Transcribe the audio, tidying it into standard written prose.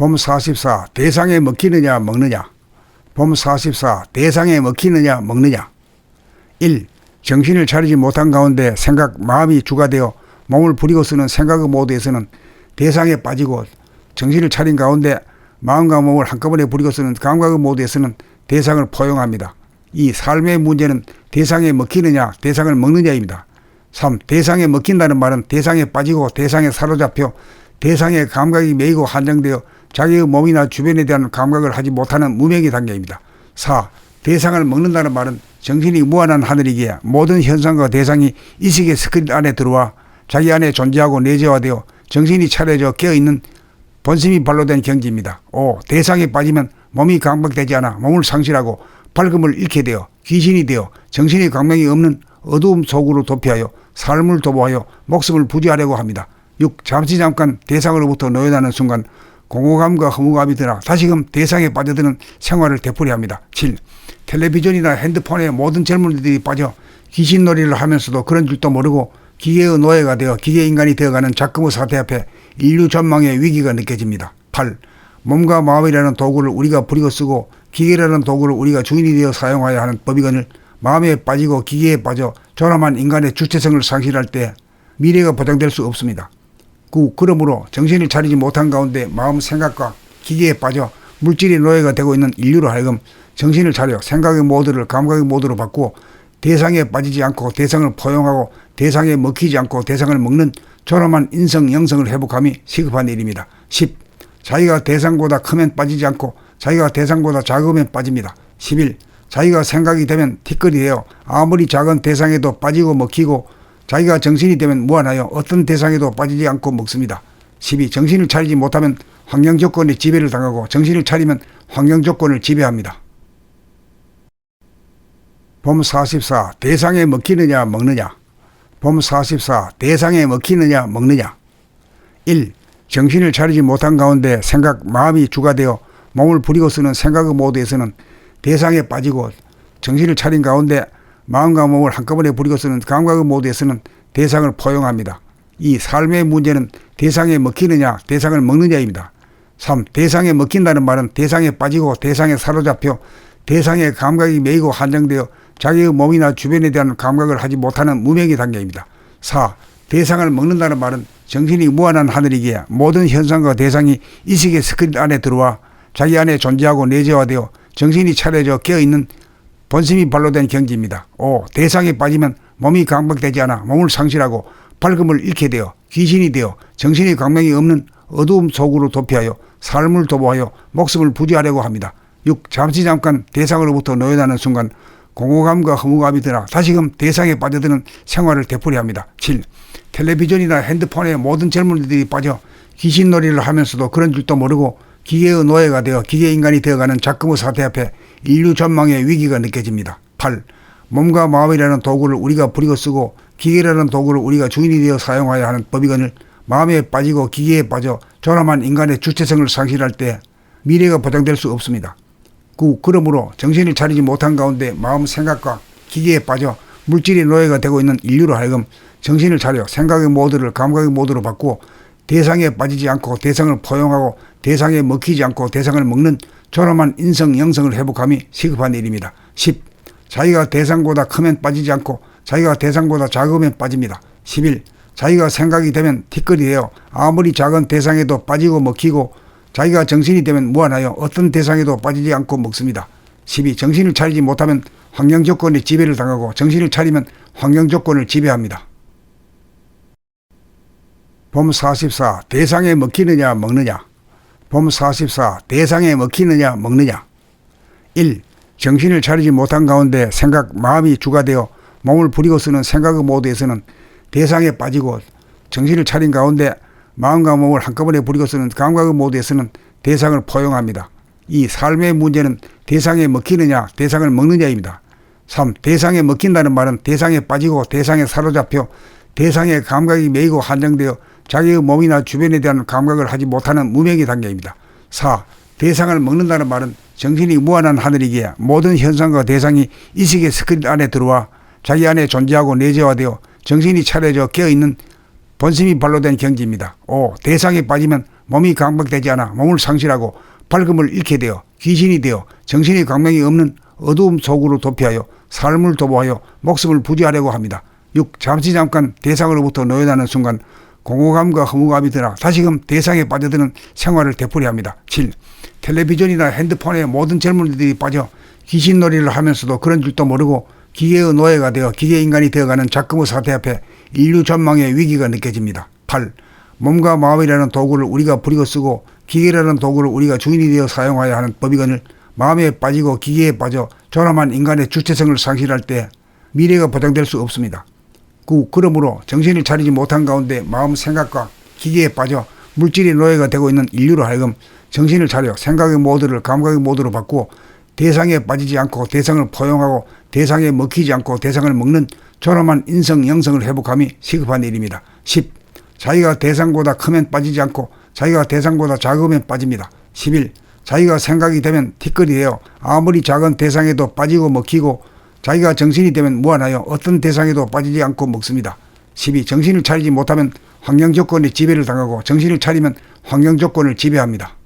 봄 44. 대상에 먹히느냐 먹느냐. 봄 44. 대상에 먹히느냐 먹느냐. 1. 정신을 차리지 못한 가운데 생각, 마음이 주가 되어 몸을 부리고 쓰는 생각의 모드에서는 대상에 빠지고, 정신을 차린 가운데 마음과 몸을 한꺼번에 부리고 쓰는 감각의 모드에서는 대상을 포용합니다. 이 삶의 문제는 대상에 먹히느냐 대상을 먹느냐입니다. 3. 대상에 먹힌다는 말은 대상에 빠지고 대상에 사로잡혀 대상의 감각이 매이고 한정되어 자기의 몸이나 주변에 대한 감각을 하지 못하는 무명의 단계입니다. 4. 대상을 먹는다는 말은 정신이 무한한 하늘이기에 모든 현상과 대상이意識의 스크린 안에 들어와 자기 안에 존재하고 내재화되어 정신이 차려져 깨어있는 본심이 발로된 경지입니다. 5. 대상에 빠지면 몸이 감각되지 않아 몸을 상실하고 밝음을 잃게 되어 귀신이 되어 정신의 광명이 없는 어두움 속으로 도피하여 삶을 도모하여 목숨을 부지하려고 합니다. 6. 잠깐 대상으로부터 놓여나는 순간 공허감과 허무감이 드나 다시금 대상에 빠져드는 생활을 되풀이합니다. 7. 텔레비전이나 핸드폰에 모든 젊은이들이 빠져 귀신놀이를 하면서도 그런 줄도 모르고 기계의 노예가 되어 기계인간이 되어가는 작금의 사태 앞에 인류 전망의 위기가 느껴집니다. 8. 몸과 마음이라는 도구를 우리가 부리고 쓰고 기계라는 도구를 우리가 주인이 되어 사용하여야 하는 법이건을 마음에 빠지고 기계에 빠져 존엄한 인간의 주체성을 상실할 때 미래가 보장될 수 없습니다. 9. 그러므로 정신을 차리지 못한 가운데 마음, 생각과 기계에 빠져 물질의 노예가 되고 있는 인류로 하여금 정신을 차려 생각의 모드를 감각의 모드로 바꾸어 대상에 빠지지 않고 대상을 포용하고 대상에 먹히지 않고 대상을 먹는 존엄한 인성 영성을 회복함이 시급한 일입니다. 10. 자기가 대상보다 크면 빠지지 않고 자기가 대상보다 작으면 빠집니다. 11. 자기가 생각이 되면 티끌이 되어 아무리 작은 대상에도 빠지고 먹히고 자기가 정신이 되면 무한하여 어떤 대상에도 빠지지 않고 먹습니다. 12. 정신을 차리지 못하면 환경 조건에 지배를 당하고 정신을 차리면 환경 조건을 지배합니다. 봄 44. 대상에 먹히느냐 먹느냐. 봄 44. 대상에 먹히느냐 먹느냐. 1. 정신을 차리지 못한 가운데 생각, 마음이 주가 되어 몸을 부리고 쓰는 생각의 모드에서는 대상에 빠지고, 정신을 차린 가운데 마음과 몸을 한꺼번에 부리고 쓰는 감각의 모드에서는 대상을 포용합니다. 이 삶의 문제는 대상에 먹히느냐 대상을 먹느냐입니다. 3. 대상에 먹힌다는 말은 대상에 빠지고 대상에 사로잡혀 대상의 감각이 매이고 한정되어 자기의 몸이나 주변에 대한 감각을 하지 못하는 무명의 단계입니다. 4. 대상을 먹는다는 말은 정신이 무한한 하늘이기에 모든 현상과 대상이意識의 스크린 안에 들어와 자기 안에 존재하고 내재화되어 정신이 차려져 깨어있는 본심이 발로된 경지입니다. 5. 대상에 빠지면 몸이 감각되지 않아 몸을 상실하고 밝음을 잃게 되어 귀신이 되어 정신의 광명이 없는 어두움 속으로 도피하여 삶을 도모하여 목숨을 부지하려고 합니다. 6. 잠깐 대상으로부터 놓여나는 순간 공허감과 허무감이 드나 다시금 대상에 빠져드는 생활을 되풀이합니다. 7. 텔레비전이나 핸드폰에 모든 젊은이들이 빠져 귀신놀이를 하면서도 그런 줄도 모르고 기계의 노예가 되어 기계인간이 되어가는 작금의 사태 앞에 인류 전망의 위기가 느껴집니다. 8. 몸과 마음이라는 도구를 우리가 부리고 쓰고 기계라는 도구를 우리가 주인이 되어 사용하여야 하는 법이건을 마음에 빠지고 기계에 빠져 존엄한 인간의 주체성을 상실할 때 미래가 보장될 수 없습니다. 9. 그러므로 정신을 차리지 못한 가운데 마음, 생각과 기계에 빠져 물질의 노예가 되고 있는 인류로 하여금 정신을 차려 생각의 모드를 감각의 모드로 바꾸어 대상에 빠지지 않고 대상을 포용하고 대상에 먹히지 않고 대상을 먹는 존엄한 인성 영성을 회복함이 시급한 일입니다. 10. 자기가 대상보다 크면 빠지지 않고 자기가 대상보다 작으면 빠집니다. 11. 자기가 생각이 되면 티끌이 되어 아무리 작은 대상에도 빠지고 먹히고 자기가 정신이 되면 무한하여 어떤 대상에도 빠지지 않고 먹습니다. 12. 정신을 차리지 못하면 환경 조건에 지배를 당하고 정신을 차리면 환경 조건을 지배합니다. 봄 44. 대상에 먹히느냐 먹느냐. 봄 44. 대상에 먹히느냐 먹느냐. 1. 정신을 차리지 못한 가운데 생각, 마음이 주가 되어 몸을 부리고 쓰는 생각의 모드에서는 대상에 빠지고, 정신을 차린 가운데 마음과 몸을 한꺼번에 부리고 쓰는 감각의 모드에서는 대상을 포용합니다. 이 삶의 문제는 대상에 먹히느냐 대상을 먹느냐입니다. 3. 대상에 먹힌다는 말은 대상에 빠지고 대상에 사로잡혀 대상의 감각이 매이고 한정되어 자기의 몸이나 주변에 대한 감각을 하지 못하는 무명의 단계입니다. 4. 대상을 먹는다는 말은 정신이 무한한 하늘이기에 모든 현상과 대상이意識의 스크린 안에 들어와 자기 안에 존재하고 내재화되어 정신이 차려져 깨어있는 본심이 발로 된 경지입니다. 5. 대상에 빠지면 몸이 강박되지 않아 몸을 상실하고 밝음을 잃게 되어 귀신이 되어 정신의 광명이 없는 어두움 속으로 도피하여 삶을 도모하여 목숨을 부지하려고 합니다. 6. 잠시 잠깐 대상으로부터 노연하는 순간 공허감과 허무감이 드나 다시금 대상에 빠져드는 생활을 되풀이합니다. 7. 텔레비전이나 핸드폰에 모든 젊은이들이 빠져 귀신놀이를 하면서도 그런 줄도 모르고 기계의 노예가 되어 기계인간이 되어가는 작금의 사태 앞에 인류 전망의 위기가 느껴집니다. 8. 몸과 마음이라는 도구를 우리가 부리고 쓰고 기계라는 도구를 우리가 주인이 되어 사용하여야 하는 법이건을 마음에 빠지고 기계에 빠져 조남한 인간의 주체성을 상실할 때 미래가 보장될 수 없습니다. 9. 그러므로 정신을 차리지 못한 가운데 마음 생각과 기계에 빠져 물질의 노예가 되고 있는 인류로 하여금 정신을 차려 생각의 모드를 감각의 모드로 바꾸어 대상에 빠지지 않고 대상을 포용하고 대상에 먹히지 않고 대상을 먹는 조남한 인성 영성을 회복함이 시급한 일입니다. 10. 자기가 대상보다 크면 빠지지 않고 자기가 대상보다 작으면 빠집니다. 11. 자기가 생각이 되면 티끌이 되어 아무리 작은 대상에도 빠지고 먹히고 자기가 정신이 되면 무한하여 어떤 대상에도 빠지지 않고 먹습니다. 12. 정신을 차리지 못하면 환경 조건의 지배를 당하고 정신을 차리면 환경 조건을 지배합니다.